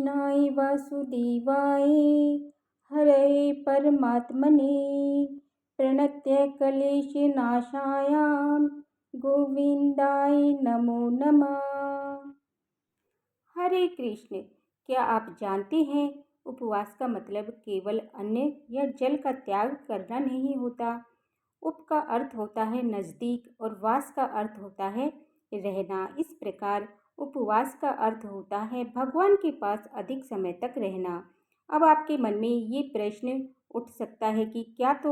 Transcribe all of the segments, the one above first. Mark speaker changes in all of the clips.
Speaker 1: कृष्णाय वासुदेवाय हरये परमात्मने प्रणत्य क्लेशनाशाय गोविंदाय नमो नमः। हरे कृष्ण। क्या आप जानते हैं उपवास का मतलब केवल अन्न या जल का त्याग करना नहीं होता। उप का अर्थ होता है नज़दीक और वास का अर्थ होता है रहना। इस प्रकार उपवास का अर्थ होता है भगवान के पास अधिक समय तक रहना। अब आपके मन में ये प्रश्न उठ सकता है कि क्या तो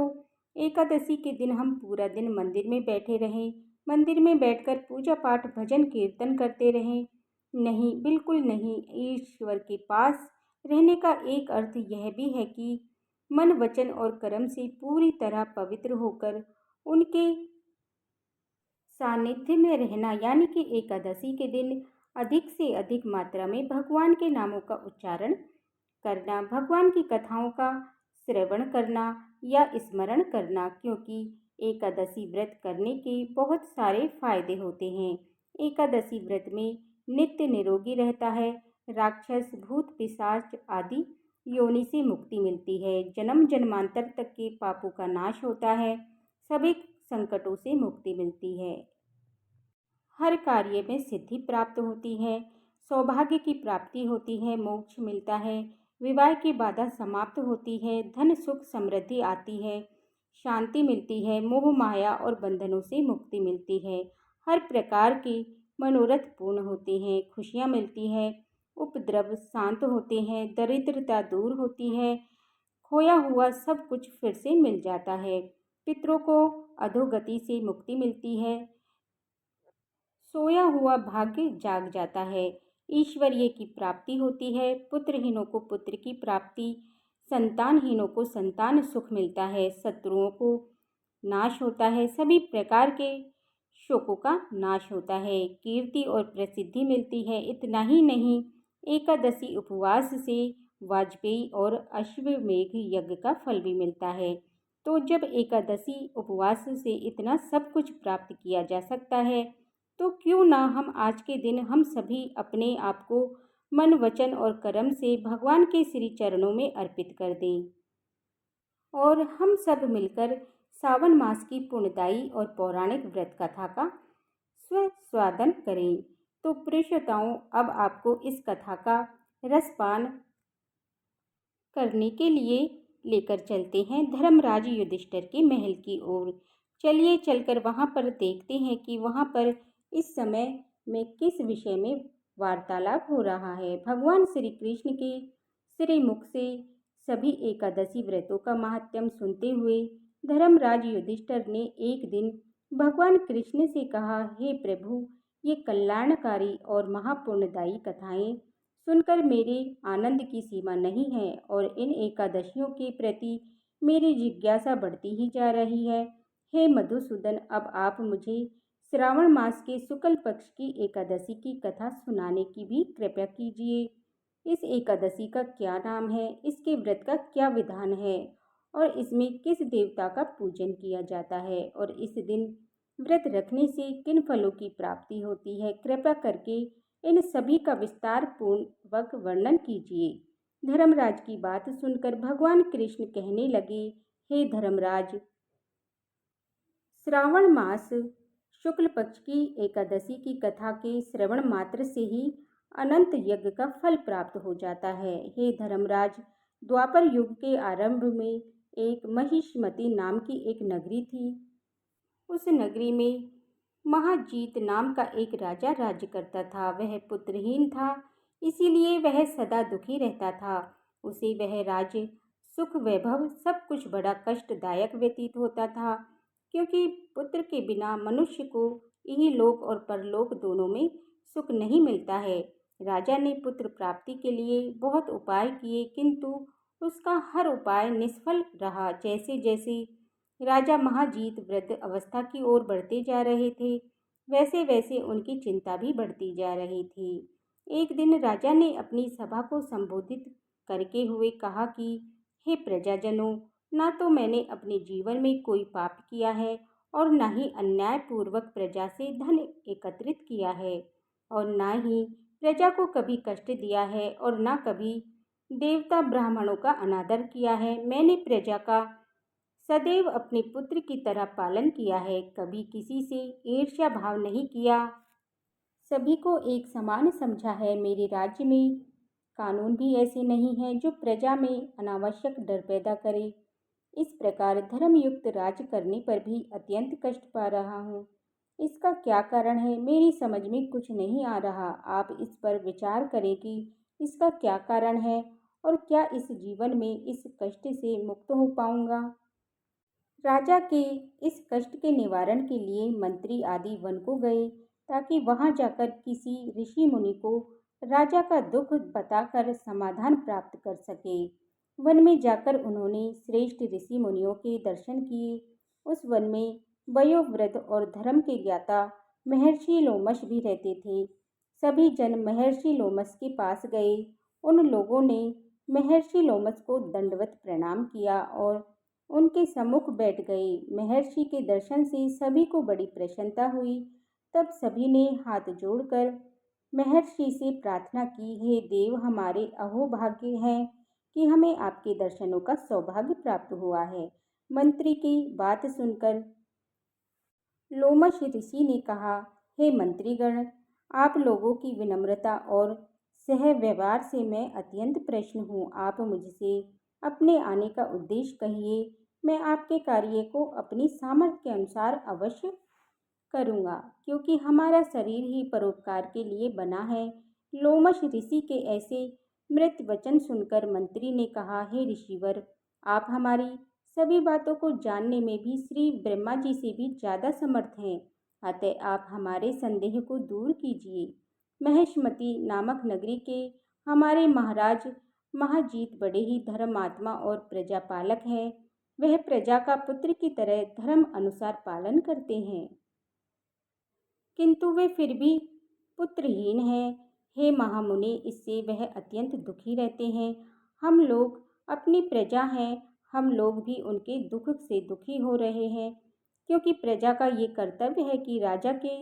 Speaker 1: एकादशी के दिन हम पूरा दिन मंदिर में बैठे रहें, मंदिर में बैठकर पूजा पाठ भजन कीर्तन करते रहें? नहीं, बिल्कुल नहीं। ईश्वर के पास रहने का एक अर्थ यह भी है कि मन वचन और कर्म से पूरी तरह पवित्र होकर उनके सानिध्य में रहना, यानी कि एकादशी के दिन अधिक से अधिक मात्रा में भगवान के नामों का उच्चारण करना, भगवान की कथाओं का श्रवण करना या स्मरण करना, क्योंकि एकादशी व्रत करने के बहुत सारे फायदे होते हैं। एकादशी व्रत में नित्य निरोगी रहता है, राक्षस भूत पिशाच आदि योनि से मुक्ति मिलती है, जन्म जन्मांतर तक के पापों का नाश होता है, सभी संकटों से मुक्ति मिलती है, हर कार्य में सिद्धि प्राप्त होती है, सौभाग्य की प्राप्ति होती है, मोक्ष मिलता है, विवाह की बाधा समाप्त होती है, धन सुख समृद्धि आती है, शांति मिलती है, मोह माया और बंधनों से मुक्ति मिलती है, हर प्रकार के मनोरथ पूर्ण होते हैं, खुशियाँ मिलती है, उपद्रव शांत होते हैं, दरिद्रता दूर होती है, खोया हुआ सब कुछ फिर से मिल जाता है, पितरों को अधोगति से मुक्ति मिलती है, सोया हुआ भाग्य जाग जाता है, ईश्वरीय की प्राप्ति होती है, पुत्रहीनों को पुत्र की प्राप्ति, संतानहीनों को संतान सुख मिलता है, शत्रुओं को नाश होता है, सभी प्रकार के शोकों का नाश होता है, कीर्ति और प्रसिद्धि मिलती है। इतना ही नहीं, एकादशी उपवास से वाजपेयी और अश्वमेघ यज्ञ का फल भी मिलता है। तो जब एकादशी उपवास से इतना सब कुछ प्राप्त किया जा सकता है, तो क्यों ना हम आज के दिन हम सभी अपने आप को मन वचन और कर्म से भगवान के श्री चरणों में अर्पित कर दें और हम सब मिलकर सावन मास की पुण्यदायी और पौराणिक व्रत कथा का स्वादन करें। तो प्रेक्षताओं, अब आपको इस कथा का रसपान करने के लिए लेकर चलते हैं धर्मराज युधिष्ठिर के महल की ओर। चलिए चलकर वहां पर देखते हैं कि वहां पर इस समय में किस विषय में वार्तालाप हो रहा है। भगवान श्री कृष्ण के श्री मुख से सभी एकादशी व्रतों का महात्म्य सुनते हुए धर्मराज युधिष्ठिर ने एक दिन भगवान कृष्ण से कहा, हे प्रभु, ये कल्याणकारी और महापुण्यदायी कथाएं सुनकर मेरे आनंद की सीमा नहीं है और इन एकादशियों के प्रति मेरी जिज्ञासा बढ़ती ही जा रही है। हे मधुसूदन, अब आप मुझे श्रावण मास के शुक्ल पक्ष की एकादशी की कथा सुनाने की भी कृपया कीजिए। इस एकादशी का क्या नाम है, इसके व्रत का क्या विधान है और इसमें किस देवता का पूजन किया जाता है और इस दिन व्रत रखने से किन फलों की प्राप्ति होती है, कृपया करके इन सभी का विस्तार पूर्वक वर्णन कीजिए। धर्मराज की बात सुनकर भगवान कृष्ण कहने लगे, हे धर्मराज, श्रावण मास शुक्ल पक्ष की एकादशी की कथा के श्रवण मात्र से ही अनंत यज्ञ का फल प्राप्त हो जाता है। हे धर्मराज, द्वापर युग के आरंभ में एक महिष्मती नाम की एक नगरी थी। उस नगरी में महाजीत नाम का एक राजा राज्य करता था। वह पुत्रहीन था, इसीलिए वह सदा दुखी रहता था। उसे वह राज्य, सुख, वैभव सब कुछ बड़ा कष्टदायक व्यतीत होता था, क्योंकि पुत्र के बिना मनुष्य को इहलोक और परलोक दोनों में सुख नहीं मिलता है। राजा ने पुत्र प्राप्ति के लिए बहुत उपाय किए, किंतु उसका हर उपाय निष्फल रहा। जैसे जैसे राजा महाजीत वृद्ध अवस्था की ओर बढ़ते जा रहे थे, वैसे वैसे उनकी चिंता भी बढ़ती जा रही थी। एक दिन राजा ने अपनी सभा को संबोधित करके हुए कहा कि हे प्रजाजनों, ना तो मैंने अपने जीवन में कोई पाप किया है और ना ही अन्यायपूर्वक प्रजा से धन एकत्रित किया है और ना ही प्रजा को कभी कष्ट दिया है और न कभी देवता ब्राह्मणों का अनादर किया है। मैंने प्रजा का सदैव अपने पुत्र की तरह पालन किया है, कभी किसी से ईर्ष्या भाव नहीं किया, सभी को एक समान समझा है। मेरे राज्य में कानून भी ऐसे नहीं हैं जो प्रजा में अनावश्यक डर पैदा करे। इस प्रकार धर्मयुक्त राज्य करने पर भी अत्यंत कष्ट पा रहा हूँ। इसका क्या कारण है, मेरी समझ में कुछ नहीं आ रहा। आप इस पर विचार करें कि इसका क्या कारण है और क्या इस जीवन में इस कष्ट से मुक्त हो पाऊंगा। राजा के इस कष्ट के निवारण के लिए मंत्री आदि वन को गए ताकि वहां जाकर किसी ऋषि मुनि को राजा का दुख बताकर समाधान प्राप्त कर सके। वन में जाकर उन्होंने श्रेष्ठ ऋषि मुनियों के दर्शन किए। उस वन में वयोवृद्ध और धर्म के ज्ञाता महर्षि लोमश भी रहते थे। सभी जन महर्षि लोमश के पास गए। उन लोगों ने महर्षि लोमश को दंडवत प्रणाम किया और उनके सम्मुख बैठ गए। महर्षि के दर्शन से सभी को बड़ी प्रसन्नता हुई। तब सभी ने हाथ जोड़कर महर्षि से प्रार्थना की, हे देव, हमारे अहोभाग्य है कि हमें आपके दर्शनों का सौभाग्य प्राप्त हुआ है। मंत्री की बात सुनकर लोमश ऋषि ने कहा, हे मंत्रीगण, आप लोगों की विनम्रता और सहव्यवहार से मैं अत्यंत प्रसन्न हूँ। आप मुझसे अपने आने का उद्देश्य कहिए। मैं आपके कार्य को अपनी सामर्थ्य के अनुसार अवश्य करूँगा, क्योंकि हमारा शरीर ही परोपकार के लिए बना है। लोमश ऋषि के ऐसे मृत वचन सुनकर मंत्री ने कहा, हे ऋषिवर, आप हमारी सभी बातों को जानने में भी श्री ब्रह्मा जी से भी ज़्यादा समर्थ हैं। अतः आप हमारे संदेह को दूर कीजिए। महेशमती नामक नगरी के हमारे महाराज महाजीत बड़े ही धर्मात्मा और प्रजापालक हैं। वह प्रजा का पुत्र की तरह धर्म अनुसार पालन करते हैं, किंतु वे फिर भी पुत्रहीन हैं। हे महामुनि, इससे वह अत्यंत दुखी रहते हैं। हम लोग अपनी प्रजा हैं, हम लोग भी उनके दुख से दुखी हो रहे हैं, क्योंकि प्रजा का ये कर्तव्य है कि राजा के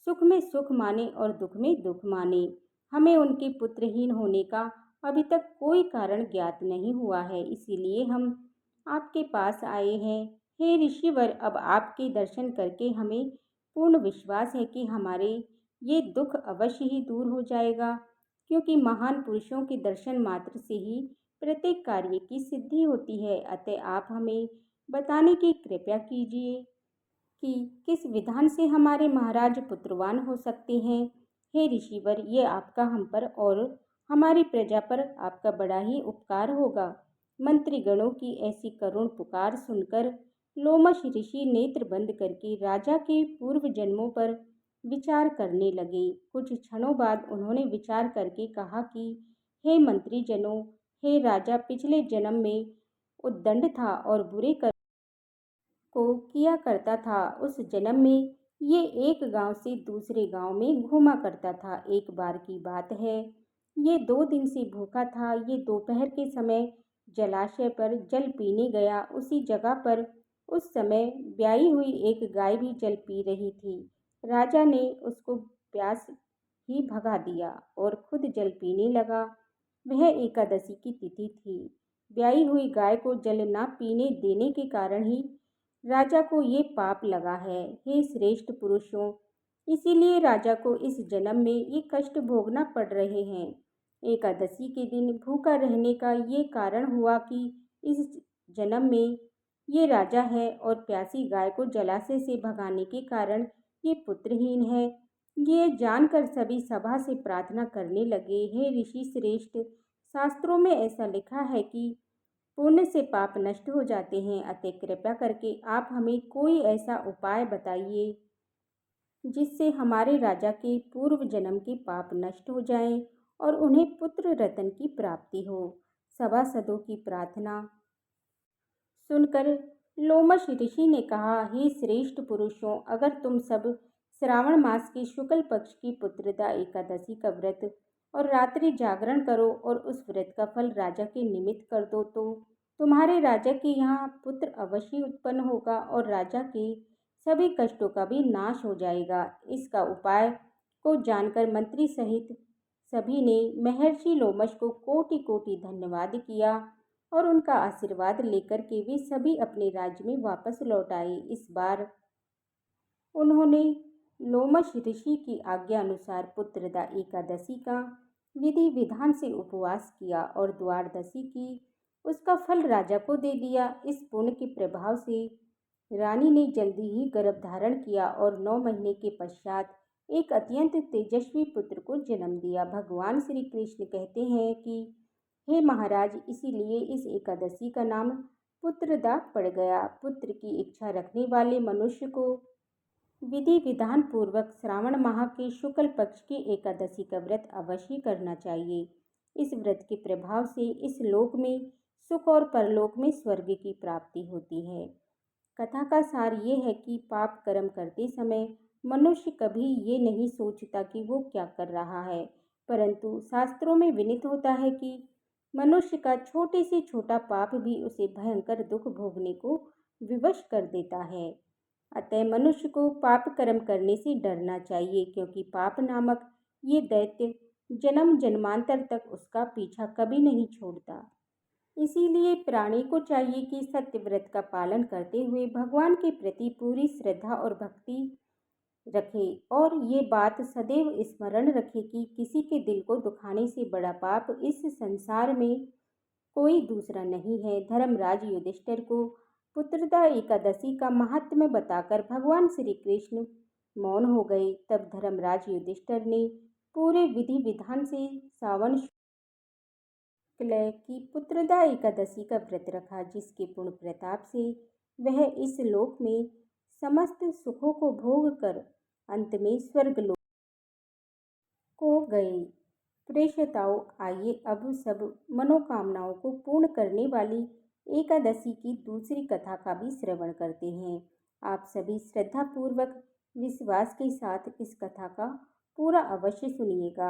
Speaker 1: सुख में सुख माने और दुख में दुख माने। हमें उनके पुत्रहीन होने का अभी तक कोई कारण ज्ञात नहीं हुआ है, इसीलिए हम आपके पास आए हैं। हे ऋषिवर, अब आपके दर्शन करके हमें पूर्ण विश्वास है कि हमारे ये दुख अवश्य ही दूर हो जाएगा, क्योंकि महान पुरुषों के दर्शन मात्र से ही प्रत्येक कार्य की सिद्धि होती है। अतः आप हमें बताने की कृपया कीजिए कि किस विधान से हमारे महाराज पुत्रवान हो सकते हैं। हे ऋषिवर, ये आपका हम पर और हमारी प्रजा पर आपका बड़ा ही उपकार होगा। मंत्रीगणों की ऐसी करुण पुकार सुनकर लोमश ऋषि नेत्र बंद करके राजा के पूर्व जन्मों पर विचार करने लगे। कुछ क्षणों बाद उन्होंने विचार करके कहा कि हे मंत्री जनों, हे राजा, पिछले जन्म में उद्दंड था और बुरे कर्म को किया करता था। उस जन्म में ये एक गांव से दूसरे गांव में घूमा करता था। एक बार की बात है, ये 2 दिन से भूखा था। ये दोपहर के समय जलाशय पर जल पीने गया। उसी जगह पर उस समय ब्याई हुई एक गाय भी जल पी रही थी। राजा ने उसको प्यास ही भगा दिया और खुद जल पीने लगा। वह एकादशी की तिथि थी। ब्याई हुई गाय को जल न पीने देने के कारण ही राजा को ये पाप लगा है। हे श्रेष्ठ पुरुषों, इसीलिए राजा को इस जन्म में ये कष्ट भोगना पड़ रहे हैं। एकादशी के दिन भूखा रहने का ये कारण हुआ कि इस जन्म में ये राजा है और प्यासी गाय को जलाशय से भगाने के कारण ये पुत्रहीन है। ये जानकर सभी सभा से प्रार्थना करने लगे, हे ऋषि श्रेष्ठ, शास्त्रों में ऐसा लिखा है कि पुण्य से पाप नष्ट हो जाते हैं। अतः कृपया करके आप हमें कोई ऐसा उपाय बताइए जिससे हमारे राजा के पूर्व जन्म के पाप नष्ट हो जाएं और उन्हें पुत्र रत्न की प्राप्ति हो। सभासदों की प्रार्थना सुनकर लोमश ऋषि ने कहा, हे श्रेष्ठ पुरुषों, अगर तुम सब श्रावण मास के शुक्ल पक्ष की पुत्रदा एकादशी का व्रत और रात्रि जागरण करो और उस व्रत का फल राजा के निमित्त कर दो तो तुम्हारे राजा के यहाँ पुत्र अवश्य उत्पन्न होगा और राजा के सभी कष्टों का भी नाश हो जाएगा। इसका उपाय को जानकर मंत्री सहित सभी ने महर्षि लोमश को कोटि कोटि धन्यवाद किया और उनका आशीर्वाद लेकर के वे सभी अपने राज्य में वापस लौट आए। इस बार उन्होंने लोमश ऋषि की आज्ञा अनुसार पुत्रदा एकादशी का विधि विधान से उपवास किया और द्वादशी की उसका फल राजा को दे दिया। इस पुण्य के प्रभाव से रानी ने जल्दी ही गर्भ धारण किया और 9 महीने के पश्चात एक अत्यंत तेजस्वी पुत्र को जन्म दिया। भगवान श्री कृष्ण कहते हैं कि हे महाराज, इसीलिए इस एकादशी का नाम पुत्रदा पड़ गया। पुत्र की इच्छा रखने वाले मनुष्य को विधि विधान पूर्वक श्रावण माह के शुक्ल पक्ष की एकादशी का व्रत अवश्य करना चाहिए। इस व्रत के प्रभाव से इस लोक में सुख और परलोक में स्वर्ग की प्राप्ति होती है। कथा का सार ये है कि पाप कर्म करते समय मनुष्य कभी ये नहीं सोचता कि वो क्या कर रहा है, परंतु शास्त्रों में विनीत होता है कि मनुष्य का छोटे से छोटा पाप भी उसे भयंकर दुख भोगने को विवश कर देता है। अतः मनुष्य को पाप कर्म करने से डरना चाहिए, क्योंकि पाप नामक ये दैत्य जन्म जन्मांतर तक उसका पीछा कभी नहीं छोड़ता। इसीलिए प्राणी को चाहिए कि सत्य व्रत का पालन करते हुए भगवान के प्रति पूरी श्रद्धा और भक्ति रखे और ये बात सदैव स्मरण रखे कि किसी के दिल को दुखाने से बड़ा पाप इस संसार में कोई दूसरा नहीं है। धर्मराज युधिष्ठिर को पुत्रदा एकादशी का महात्म्य बताकर भगवान श्री कृष्ण मौन हो गए। तब धर्मराज युधिष्ठिर ने पूरे विधि विधान से सावन शुक्ल की पुत्रदा एकादशी का व्रत रखा, जिसके पुण्य प्रताप से वह इस लोक में समस्त सुखों को भोग कर अंत में स्वर्गलोक को गए। प्रेषिताओं, आइए अब सब मनोकामनाओं को पूर्ण करने वाली एकादशी की दूसरी कथा का भी श्रवण करते हैं। आप सभी श्रद्धापूर्वक विश्वास के साथ इस कथा का पूरा अवश्य सुनिएगा।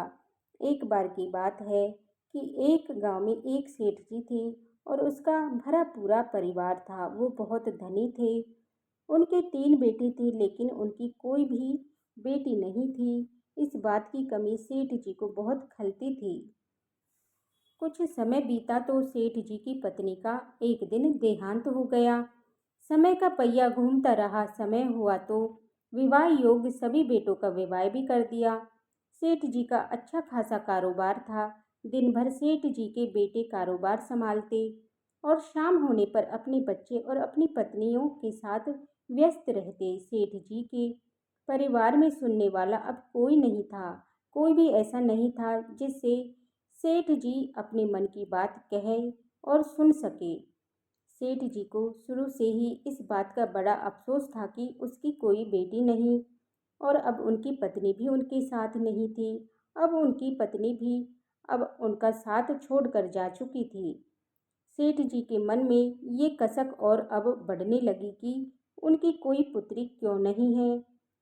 Speaker 1: एक बार की बात है कि एक गांव में एक सेठ जी थे और उसका भरा पूरा परिवार था। वो बहुत धनी थे। उनके 3 बेटे थे, लेकिन उनकी कोई भी बेटी नहीं थी। इस बात की कमी सेठ जी को बहुत खलती थी। कुछ समय बीता तो सेठ जी की पत्नी का एक दिन देहांत हो गया। समय का पहिया घूमता रहा। समय हुआ तो विवाह योग्य सभी बेटों का विवाह भी कर दिया। सेठ जी का अच्छा खासा कारोबार था। दिन भर सेठ जी के बेटे कारोबार संभालते और शाम होने पर अपने बच्चे और अपनी पत्नियों के साथ व्यस्त रहते। सेठ जी के परिवार में सुनने वाला अब कोई नहीं था। कोई भी ऐसा नहीं था जिससे सेठ जी अपने मन की बात कहे और सुन सके। सेठ जी को शुरू से ही इस बात का बड़ा अफसोस था कि उसकी कोई बेटी नहीं और अब उनकी पत्नी भी उनके साथ नहीं थी। अब उनकी पत्नी भी अब उनका साथ छोड़कर जा चुकी थी। सेठ जी के मन में ये कसक और अब बढ़ने लगी कि उनकी कोई पुत्री क्यों नहीं है।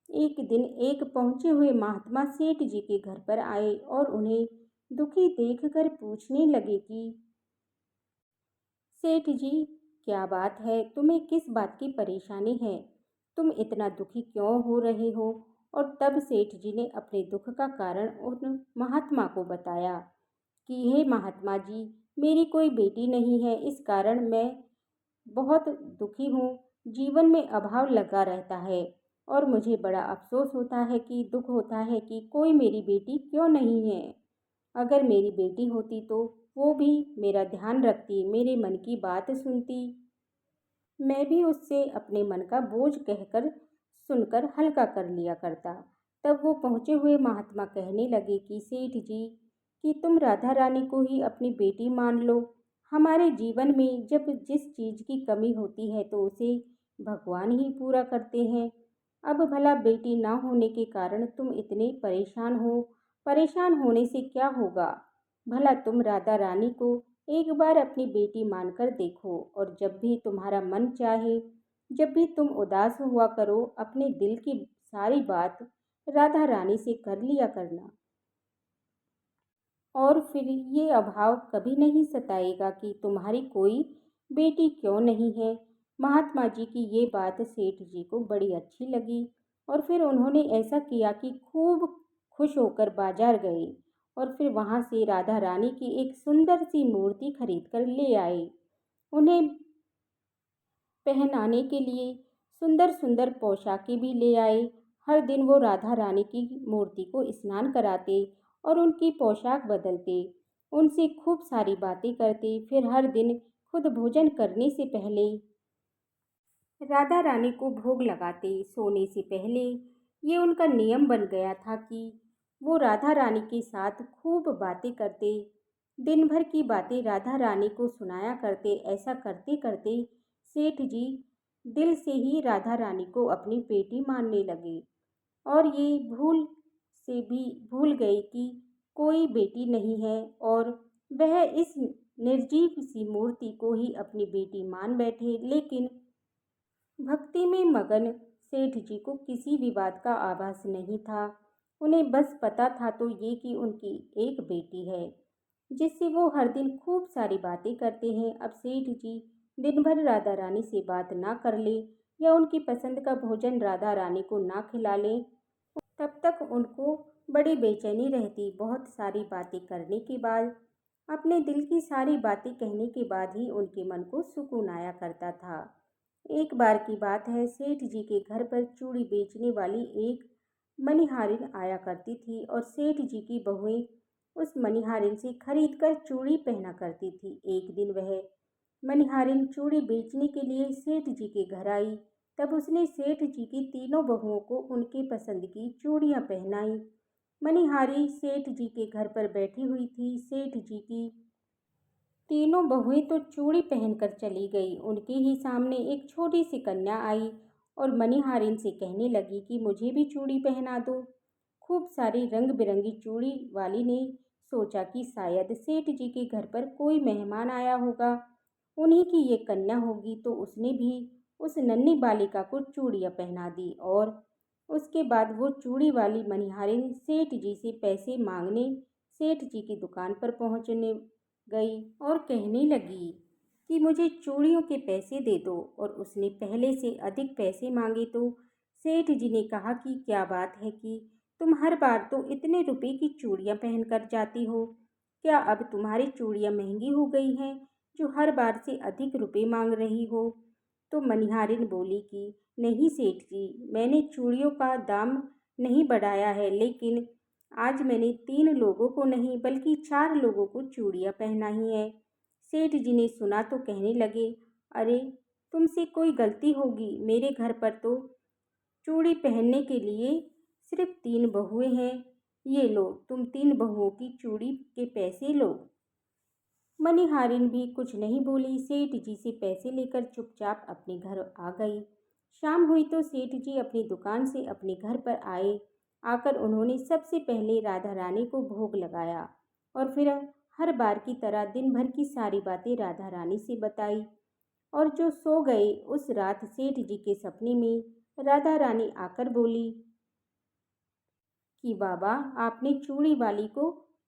Speaker 1: एक दिन एक पहुंचे हुए महात्मा सेठ जी के घर पर आए और उन्हें दुखी देखकर पूछने लगे कि सेठ जी, क्या बात है? तुम्हें किस बात की परेशानी है? तुम इतना दुखी क्यों हो रहे हो? और तब सेठ जी ने अपने दुख का कारण उन महात्मा को बताया कि हे महात्मा जी, मेरी कोई बेटी नहीं है, इस कारण मैं बहुत दुखी हूँ। जीवन में अभाव लगा रहता है और मुझे बड़ा अफसोस होता है कि दुख होता है कि कोई मेरी बेटी क्यों नहीं है। अगर मेरी बेटी होती तो वो भी मेरा ध्यान रखती, मेरे मन की बात सुनती। मैं भी उससे अपने मन का बोझ कहकर सुनकर हल्का कर लिया करता। तब वो पहुँचे हुए महात्मा कहने लगे कि सेठ जी, कि तुम राधा रानी को ही अपनी बेटी मान लो। हमारे जीवन में जब जिस चीज़ की कमी होती है तो उसे भगवान ही पूरा करते हैं। अब भला बेटी ना होने के कारण तुम इतने परेशान हो। परेशान होने से क्या होगा? भला तुम राधा रानी को एक बार अपनी बेटी मानकर देखो और जब भी तुम्हारा मन चाहे, जब भी तुम उदास हुआ करो, अपने दिल की सारी बात राधा रानी से कर लिया करना और फिर ये अभाव कभी नहीं सताएगा कि तुम्हारी कोई बेटी क्यों नहीं है। महात्मा जी की ये बात सेठ जी को बड़ी अच्छी लगी और फिर उन्होंने ऐसा किया कि खूब खुश होकर बाजार गए और फिर वहाँ से राधा रानी की एक सुंदर सी मूर्ति खरीद कर ले आए। उन्हें पहनाने के लिए सुंदर सुंदर पोशाकें भी ले आए। हर दिन वो राधा रानी की मूर्ति को स्नान कराते और उनकी पोशाक बदलते, उनसे खूब सारी बातें करते। फिर हर दिन खुद भोजन करने से पहले राधा रानी को भोग लगाते। सोने से पहले ये उनका नियम बन गया था कि वो राधा रानी के साथ खूब बातें करते, दिन भर की बातें राधा रानी को सुनाया करते। ऐसा करते करते सेठ जी दिल से ही राधा रानी को अपनी बेटी मानने लगे और ये भूल से भी भूल गए कि कोई बेटी नहीं है, और वह इस निर्जीव सी मूर्ति को ही अपनी बेटी मान बैठे। लेकिन भक्ति में मगन सेठ जी को किसी भी बात का आभास नहीं था। उन्हें बस पता था तो ये कि उनकी एक बेटी है जिससे वो हर दिन खूब सारी बातें करते हैं। अब सेठ जी दिन भर राधा रानी से बात ना कर ले या उनकी पसंद का भोजन राधा रानी को ना खिला लें, तब तक उनको बड़ी बेचैनी रहती। बहुत सारी बातें करने के बाद, अपने दिल की सारी बातें कहने के बाद ही उनके मन को सुकून आया करता था। एक बार की बात है, सेठ जी के घर पर चूड़ी बेचने वाली एक मनिहारिन आया करती थी और सेठ जी की बहुएं उस मनिहारिन से खरीद कर चूड़ी पहना करती थी। एक दिन वह मनिहारिन चूड़ी बेचने के लिए सेठ जी के घर आई। तब उसने सेठ जी की तीनों बहुओं को उनके पसंद की चूड़ियां पहनाई। मनिहारी सेठ जी के घर पर बैठी हुई थी। सेठ जी की तीनों बहुएं तो चूड़ी पहनकर चली गई। उनके ही सामने एक छोटी सी कन्या आई और मनिहारिन से कहने लगी कि मुझे भी चूड़ी पहना दो। खूब सारी रंग बिरंगी चूड़ी वाली ने सोचा कि शायद सेठ जी के घर पर कोई मेहमान आया होगा, उन्हीं की ये कन्या होगी, तो उसने भी उस नन्ही बालिका को चूड़ियाँ पहना दी। और उसके बाद वो चूड़ी वाली मनिहारिन सेठ जी से पैसे मांगने सेठ जी की दुकान पर पहुंचने गई और कहने लगी कि मुझे चूड़ियों के पैसे दे दो, और उसने पहले से अधिक पैसे मांगे। तो सेठ जी ने कहा कि क्या बात है कि तुम हर बार तो इतने रुपए की चूड़ियां पहनकर जाती हो, क्या अब तुम्हारी चूड़ियां महंगी हो गई हैं जो हर बार से अधिक रुपए मांग रही हो? तो मनिहारिन बोली कि नहीं सेठ जी, मैंने चूड़ियों का दाम नहीं बढ़ाया है, लेकिन आज मैंने 3 लोगों को नहीं बल्कि 4 लोगों को चूड़ियाँ पहनाई हैं। सेठ जी ने सुना तो कहने लगे, अरे तुमसे कोई गलती होगी, मेरे घर पर तो चूड़ी पहनने के लिए सिर्फ 3 बहुएं हैं। ये लो, तुम 3 बहुओं की चूड़ी के पैसे लो। मनिहारिन भी कुछ नहीं बोली, सेठ जी से पैसे लेकर चुपचाप अपने घर आ गई। शाम हुई तो सेठ जी अपनी दुकान से अपने घर पर आए। आकर उन्होंने सबसे पहले राधा रानी को भोग लगाया और फिर हर बार की तरह दिन भर की सारी बातें राधा रानी से बताई। और जो सो गए, उस रात सेठ जी के सपने में राधा रानी आकर बोली कि बाबा, आपने चूड़ी वाली को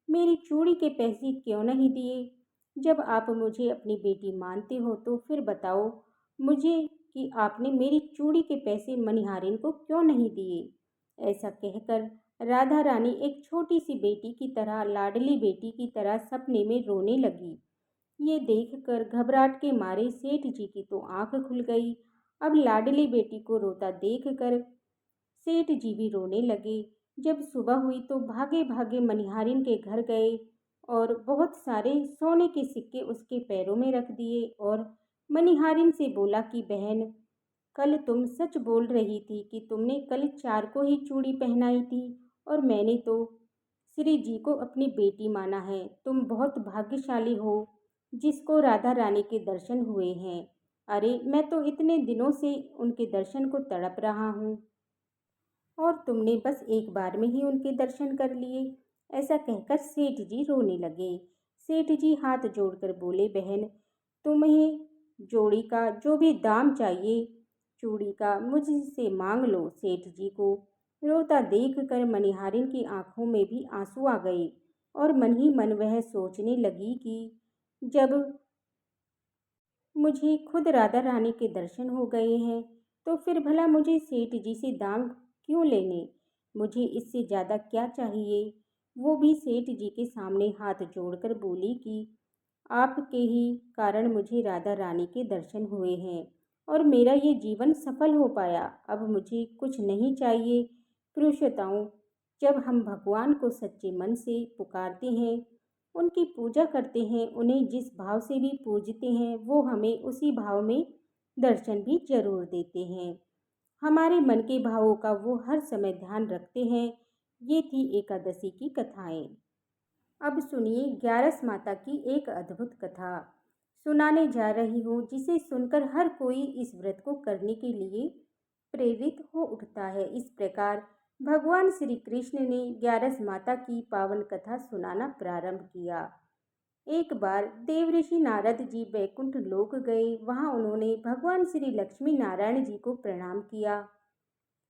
Speaker 1: मेरी चूड़ी के पैसे क्यों नहीं दिए? जब आप मुझे अपनी बेटी मानते हो तो फिर बताओ मुझे कि आपने मेरी चूड़ी के पैसे मनिहारिन को क्यों नहीं दिए? ऐसा कहकर राधा रानी एक छोटी सी बेटी की तरह, लाडली बेटी की तरह सपने में रोने लगी। ये देखकर घबराहट के मारे सेठ जी की तो आंख खुल गई। अब लाडली बेटी को रोता देखकर सेठ जी भी रोने लगे। जब सुबह हुई तो भागे भागे मनिहारिन के घर गए और बहुत सारे सोने के सिक्के उसके पैरों में रख दिए और मनिहारिन से बोला कि बहन, कल तुम सच बोल रही थी कि तुमने कल 4 को ही चूड़ी पहनाई थी और मैंने तो श्री जी को अपनी बेटी माना है। तुम बहुत भाग्यशाली हो जिसको राधा रानी के दर्शन हुए हैं। अरे मैं तो इतने दिनों से उनके दर्शन को तड़प रहा हूँ और तुमने बस एक बार में ही उनके दर्शन कर लिए। ऐसा कहकर सेठ जी रोने लगे। सेठ जी हाथ जोड़कर बोले, बहन, तुम्हें जोड़ी का जो भी दाम चाहिए चूड़ी का मुझसे मांग लो। सेठ जी को रोता देख कर मनिहारिन की आंखों में भी आंसू आ गए और मन ही मन वह सोचने लगी कि जब मुझे खुद राधा रानी के दर्शन हो गए हैं तो फिर भला मुझे सेठ जी से दाम क्यों लेने? मुझे इससे ज़्यादा क्या चाहिए? वो भी सेठ जी के सामने हाथ जोड़कर बोली कि आपके ही कारण मुझे राधा रानी के दर्शन हुए हैं और मेरा ये जीवन सफल हो पाया। अब मुझे कुछ नहीं चाहिए। पुरुषोत्तम, जब हम भगवान को सच्चे मन से पुकारते हैं, उनकी पूजा करते हैं, उन्हें जिस भाव से भी पूजते हैं, वो हमें उसी भाव में दर्शन भी जरूर देते हैं। हमारे मन के भावों का वो हर समय ध्यान रखते हैं। ये थी एकादशी की कथाएं। अब सुनिए ग्यारस माता की एक अद्भुत कथा सुनाने जा रही हूँ, जिसे सुनकर हर कोई इस व्रत को करने के लिए प्रेरित हो उठता है। इस प्रकार भगवान श्री कृष्ण ने ग्यारस माता की पावन कथा सुनाना प्रारंभ किया। एक बार देवऋषि नारद जी बैकुंठ लोक गए। वहां उन्होंने भगवान श्री लक्ष्मी नारायण जी को प्रणाम किया।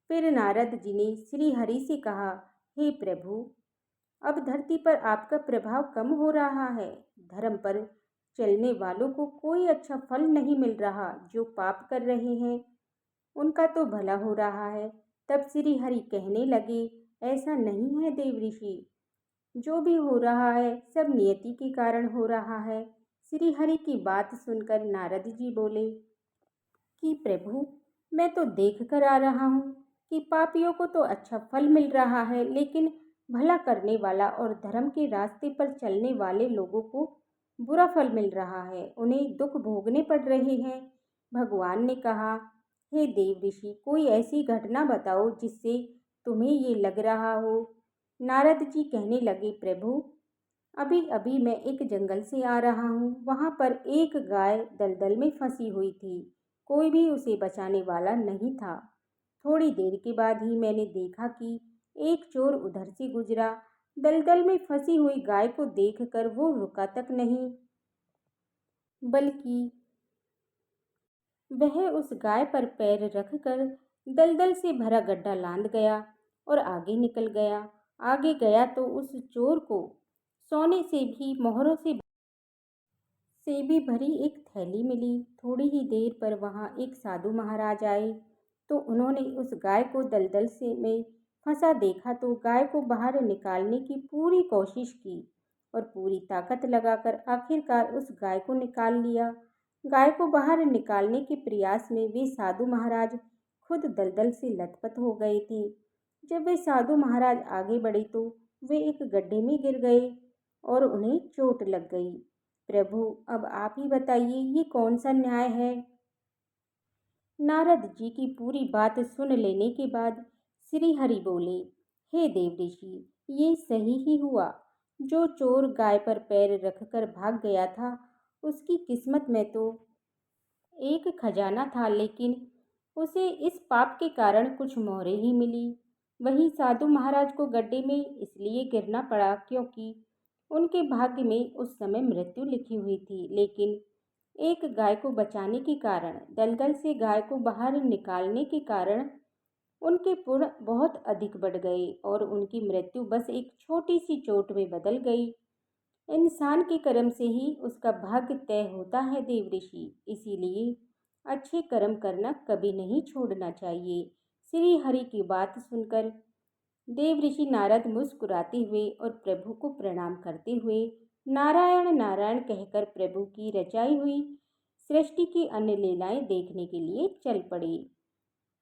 Speaker 1: फिर नारद जी ने श्री हरि से कहा, हे प्रभु, अब धरती पर आपका प्रभाव कम हो रहा है। धर्म पर चलने वालों को कोई अच्छा फल नहीं मिल रहा। जो पाप कर रहे हैं उनका तो भला हो रहा है। तब श्री हरि कहने लगे, ऐसा नहीं है देवऋषि, जो भी हो रहा है सब नियति के कारण हो रहा है। श्री हरि की बात सुनकर नारद जी बोले कि प्रभु, मैं तो देख कर आ रहा हूँ कि पापियों को तो अच्छा फल मिल रहा है, लेकिन भला करने वाला और धर्म के रास्ते पर चलने वाले लोगों को बुरा फल मिल रहा है, उन्हें दुख भोगने पड़ रहे हैं। भगवान ने कहा, हे देव ऋषि, कोई ऐसी घटना बताओ जिससे तुम्हें ये लग रहा हो। नारद जी कहने लगे, प्रभु, अभी अभी मैं एक जंगल से आ रहा हूँ। वहाँ पर एक गाय दलदल में फंसी हुई थी। कोई भी उसे बचाने वाला नहीं था। थोड़ी देर के बाद ही मैंने देखा कि एक चोर उधर से गुजरा। दलदल में फंसी हुई गाय को देखकर वो रुका तक नहीं, बल्कि वह उस गाय पर पैर रखकर दलदल से भरा गड्ढा लांद गया और आगे निकल गया। आगे गया तो उस चोर को सोने से भी मोहरों से भी भरी एक थैली मिली। थोड़ी ही देर पर वहां एक साधु महाराज आए तो उन्होंने उस गाय को दलदल से में फंसा देखा तो गाय को बाहर निकालने की पूरी कोशिश की और पूरी ताकत लगाकर आखिरकार उस गाय को निकाल लिया। गाय को बाहर निकालने के प्रयास में वे साधु महाराज खुद दलदल से लथपथ हो गए थे। जब वे साधु महाराज आगे बढ़े तो वे एक गड्ढे में गिर गए और उन्हें चोट लग गई। प्रभु, अब आप ही बताइए, ये कौन सा न्याय है। नारद जी की पूरी बात सुन लेने के बाद श्री हरि बोले, हे देव ऋषि, ये सही ही हुआ। जो चोर गाय पर पैर रखकर भाग गया था, उसकी किस्मत में तो एक खजाना था, लेकिन उसे इस पाप के कारण कुछ मोहरे ही मिली। वहीं साधु महाराज को गड्ढे में इसलिए गिरना पड़ा क्योंकि उनके भाग्य में उस समय मृत्यु लिखी हुई थी, लेकिन एक गाय को बचाने के कारण, दलदल से गाय को बाहर निकालने के कारण उनके पुण्य बहुत अधिक बढ़ गए और उनकी मृत्यु बस एक छोटी सी चोट में बदल गई। इंसान के कर्म से ही उसका भाग्य तय होता है देव ऋषि, इसीलिए अच्छे कर्म करना कभी नहीं छोड़ना चाहिए। श्री हरि की बात सुनकर देव ऋषि नारद मुस्कुराते हुए और प्रभु को प्रणाम करते हुए नारायण नारायण कहकर प्रभु की रचाई हुई सृष्टि की अन्य लीलाएं देखने के लिए चल पड़े।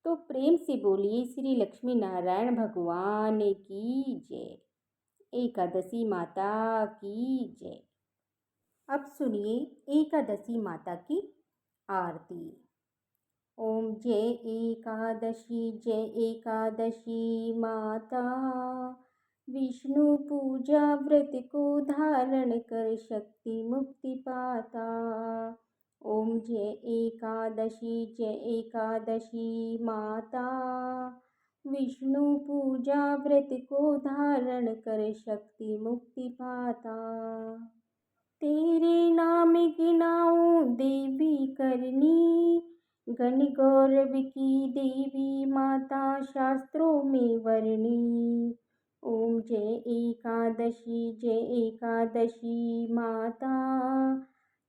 Speaker 1: तो प्रेम से बोलिए श्री लक्ष्मी नारायण भगवान की जय। एकादशी माता की जय। अब सुनिए एकादशी माता की आरती। ओम जय एकादशी माता, विष्णु पूजा व्रत को धारण कर शक्ति मुक्ति पाता। ओम जय एकादशी माता, विष्णु पूजा व्रत को धारण कर शक्ति मुक्ति पाता। तेरे नाम गिनाऊं देवी करनी, गण गौरव की देवी माता शास्त्रों में वर्णी। ओम जय एकादशी माता,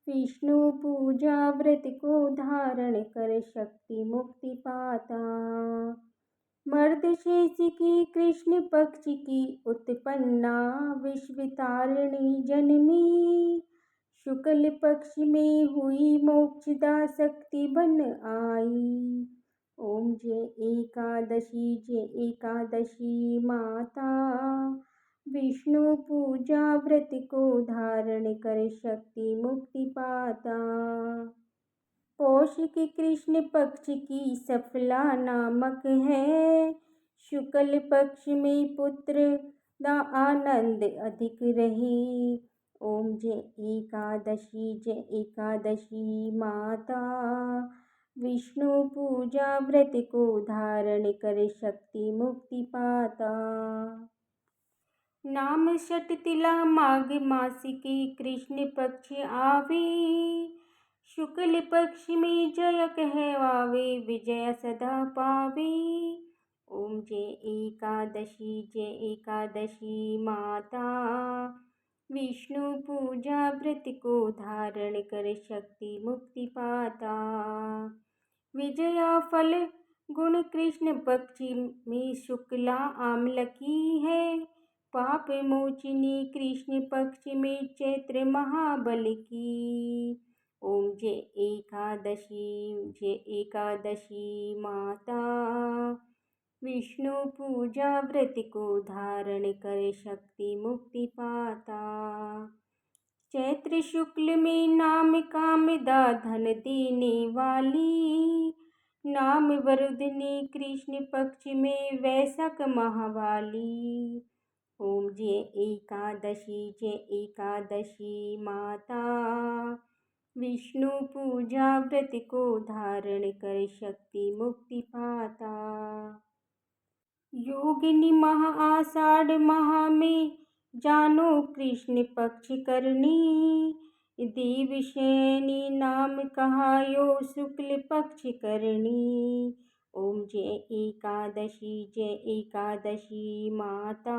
Speaker 1: विष्णु पूजा व्रत को धारण कर शक्ति मुक्ति पाता। मर्द शेष की कृष्ण पक्ष की उत्पन्ना विश्वतारिणी जन्मी। शुक्ल पक्ष में हुई मोक्षदा शक्ति बन आई। ओम जय एकादशी माता। विष्णु पूजा व्रत को धारण कर शक्ति मुक्ति पाता। पौष की कृष्ण पक्ष की सफला नामक है। शुक्ल पक्ष में पुत्र दा आनंद अधिक रहे। ओम जय एकादशी माता। विष्णु पूजा व्रत को धारण कर शक्ति मुक्ति पाता। नाम षट तिला माघ मास के कृष्ण पक्ष आवे। शुक्ल पक्ष में जय कहवावे विजय सदा पावे। ओम जय एकादशी माता। विष्णु पूजा व्रत को धारण कर शक्ति मुक्ति पाता। विजया फल गुण कृष्ण पक्ष में शुक्ला आम्ल की है। पाप मोचिनी कृष्ण पक्ष में चैत्र महाबल की। ओम जय एकादशी माता। विष्णु पूजा व्रत को धारण कर शक्ति मुक्ति पाता। चैत्र शुक्ल में नाम कामदा धन देने वाली। नाम वरुधनी कृष्ण पक्ष में वैशाख महावाली। ओम जय एकादशी माता। विष्णु पूजा व्रत को धारण कर शक्ति मुक्ति पाता। योगिनी महा आषाढ़ माह में जानो कृष्ण पक्ष करनी। देवशयनी नाम कहायो शुक्ल पक्ष करनी। ओम जय एकादशी माता।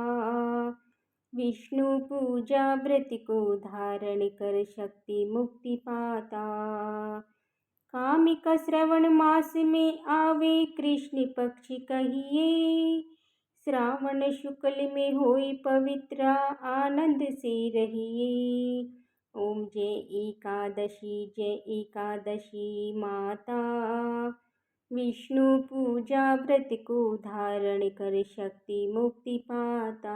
Speaker 1: विष्णु पूजा व्रत को धारण कर शक्ति मुक्ति पाता। कामिका श्रवण मास में आवे कृष्ण पक्ष कहिए। श्रावण शुक्ल में होई पवित्र आनंद से रहिए। ओम जय एकादशी माता। विष्णु पूजा व्रत को धारण कर शक्ति मुक्ति पाता।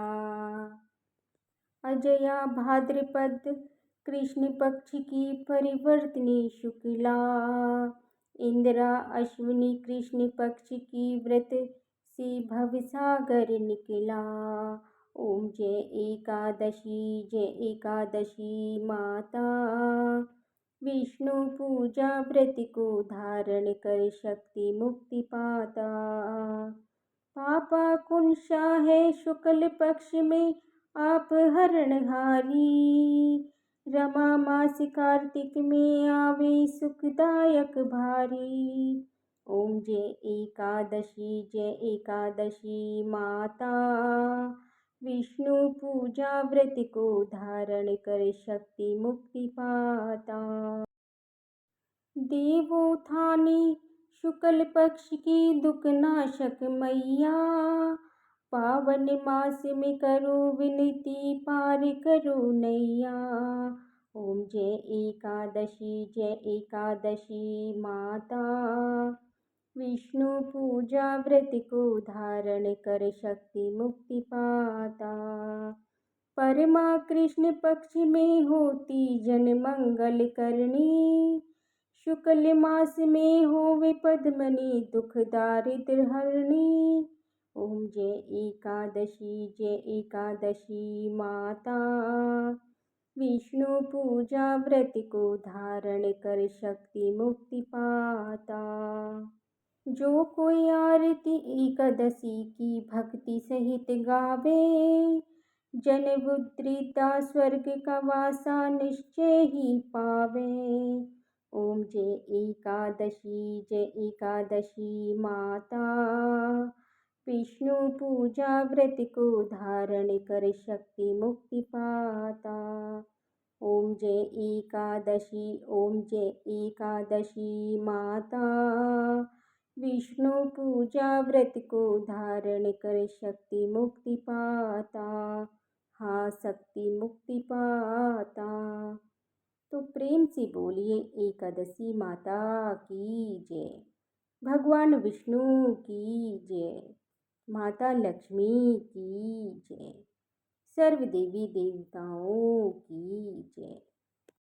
Speaker 1: अजया भाद्रपद कृष्ण पक्ष की परिवर्तनी शुक्ला। इंदिरा अश्विनी कृष्ण पक्ष की व्रत से भवसागर निकला। ओम जय एकादशी माता। विष्णु पूजा व्रत को धारण कर शक्ति मुक्ति पाता। पापा कुंशा है शुक्ल पक्ष में आप हरणहारी। रमा मास कार्तिक में आवे सुखदायक भारी। ओम जय एकादशी माता। विष्णु पूजा व्रत को धारण कर शक्ति मुक्ति पाता। देवोत्थानी शुक्ल पक्ष की दुखनाशक मैया। पावन मास में करो विनती पार करो नैया। ओम जय एकादशी माता। विष्णु पूजा व्रत को धारण कर शक्ति मुक्ति पाता। परमा कृष्ण पक्ष में होती जन मंगल करनी। शुक्ल मास में होवे पद्मनी दुख दारिद्र हरणी। ओम जय एकादशी माता। विष्णु पूजा व्रत को धारण कर शक्ति मुक्ति पाता। जो कोई आरती एकादशी की भक्ति सहित गावे। जन बुद्धिता स्वर्ग का वासा निश्चय ही पावे। ओम जय एकादशी माता। विष्णु पूजा व्रत को धारण कर शक्ति मुक्ति पाता। ओम जय एकादशी माता। विष्णु पूजा व्रत को धारण कर शक्ति मुक्ति पाता। हाँ, शक्ति मुक्ति पाता। तो प्रेम से बोलिए एकादशी माता की जय, भगवान विष्णु की जय, माता लक्ष्मी की जय, सर्व देवी देवताओं की जय।